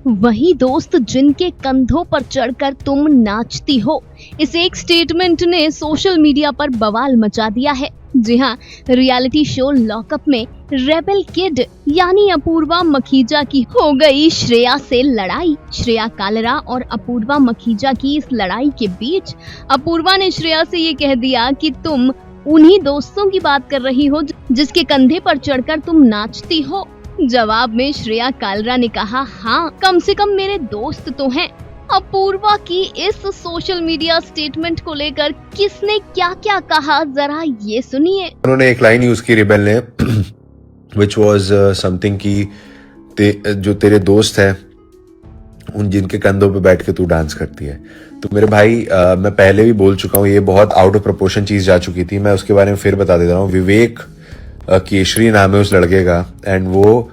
वही दोस्त जिनके कंधों पर चढ़कर तुम नाचती हो। इस एक स्टेटमेंट ने सोशल मीडिया पर बवाल मचा दिया है। जी हाँ, रियलिटी शो लॉकअप में रेबल किड यानी अपूर्वा मखीजा की हो गई श्रेया से लड़ाई। श्रेया कालरा और अपूर्वा मखीजा की इस लड़ाई के बीच अपूर्वा ने श्रेया से ये कह दिया कि तुम उन्हीं दोस्तों की बात कर रही हो जिसके कंधे पर चढ़कर तुम नाचती हो। जवाब में श्रेया कालरा ने कहा, हाँ, कम से कम मेरे दोस्त तो हैं। अपूर्वा की इस सोशल मीडिया स्टेटमेंट को लेकर किसने क्या क्या कहा, जरा ये सुनिए। उन्होंने एक लाइन यूज की रिबेल ने विच वॉज समथिंग की जो तेरे दोस्त हैं उन जिनके कंधों पे बैठ के तू डांस करती है। तो मेरे भाई मैं पहले भी बोल चुका हूँ, ये बहुत आउट ऑफ प्रोपोर्शन चीज जा चुकी थी। मैं उसके बारे में फिर बता देता हूँ। विवेक केशरी नाम है उस लड़के का, एंड वो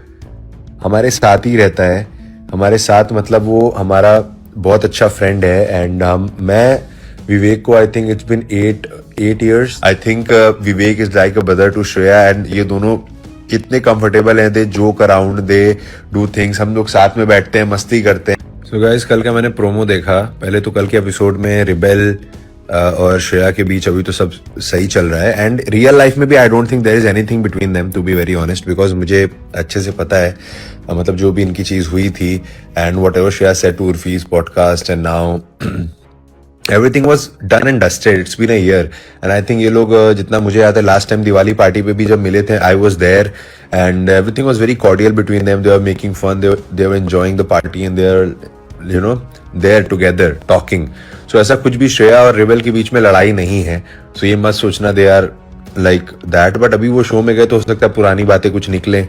हमारे साथ ही रहता है। हमारे साथ मतलब वो हमारा बहुत अच्छा फ्रेंड है। एंड मैं विवेक को I think it's been 8 years। I think Vivek is like a brother to Shreya, and ये दोनों इतने कंफर्टेबल हैं। They joke around, they do things. हम लोग साथ में बैठते हैं, मस्ती करते हैं। सो गाइस, कल का मैंने प्रोमो देखा। पहले तो कल के एपिसोड में रिबेल और श्रेया के बीच अभी तो सब सही चल रहा है। एंड रियल लाइफ में भी I don't think there is anything between them, to be very honest, because मुझे अच्छे से पता है मतलब जो भी इनकी चीज हुई थी and whatever Shreya said to Urfi's podcast, and now everything was done and dusted. It's been a year, and I think ये लोग जितना मुझे याद है लास्ट टाइम दिवाली पार्टी पे भी जब मिले थे, I was there and everything was very cordial between them. They are making fun, they are enjoying the party and they are you know there together talking. So ऐसा कुछ भी श्रेया और rebel के बीच में लड़ाई नहीं है। सो ये मत सोचना they are like that. But अभी वो शो में गए तो हो सकता है पुरानी बातें कुछ निकले।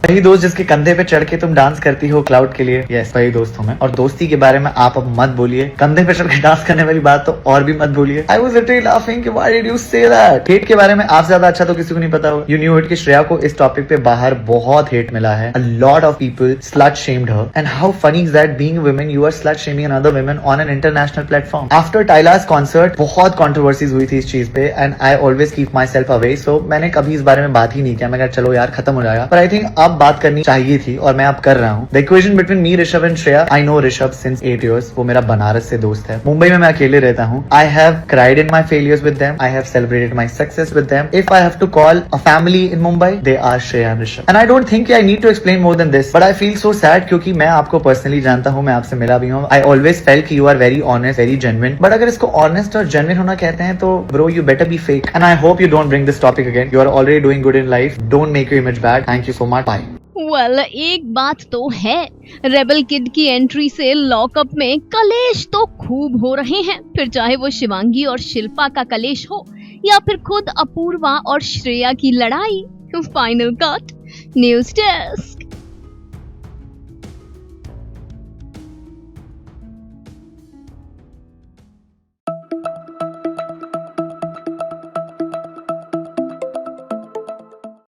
वही दोस्त जिसके कंधे पे चढ़ के तुम डांस करती हो क्लाउड के लिए, यस वही दोस्त हूं मैं। और दोस्ती के बारे में आप अब मत बोलिए। कंधे पे चढ़ के डांस करने वाली बात तो और भी मत बोलिए। आई वाज लिटरली लाफिंग कि why did you say that. Hate के बारे में आप ज्यादा अच्छा तो किसी को नहीं पता होगा। यू न्यू इट कि श्रेया को इस टॉपिक पे बाहर बहुत हेट मिला है। A lot of people slut shamed her, and how funny is that being women you are slut shaming another women on an international platform. After Tyla's concert बहुत controversies हुई थी इस चीज पे, and I always keep myself away. So मैंने कभी इस बारे में बात ही नहीं किया। मैं कहा चलो यार खत्म हो जाएगा, पर आई थिंक अब बात करनी चाहिए थी और मैं अब कर रहा हूँ। The equation between me, Rishabh and Shreya. I know Rishabh since 8 years। वो मेरा बनारस से दोस्त है। मुंबई में मैं अकेले रहता हूँ। I have cried in my failures with them. I have celebrated my success with them. If I have to call a family in Mumbai, they are Shreya and Rishabh. And I don't think I need to explain more than this, but I feel so sad क्योंकि मैं आपको personally जानता हूँ, मैं आपसे मिला भी हूँ। आई ऑलवेज फेल्ट कि you are very honest, very genuine. But अगर इसको ऑनेस्ट और जेन्युइन होना कहते हैं तो bro you better be fake. And I hope you don't bring this topic again. You are already doing good in life. Don't make your image bad. Thank you so much. Bye. Well, एक बात तो है, rebel kid की entry से lockup में कलेश तो खूब हो रहे हैं। फिर चाहे वो शिवांगी और शिल्पा का कलेश हो या फिर खुद अपूर्वा और श्रेया की लड़ाई। Final cut, news desk.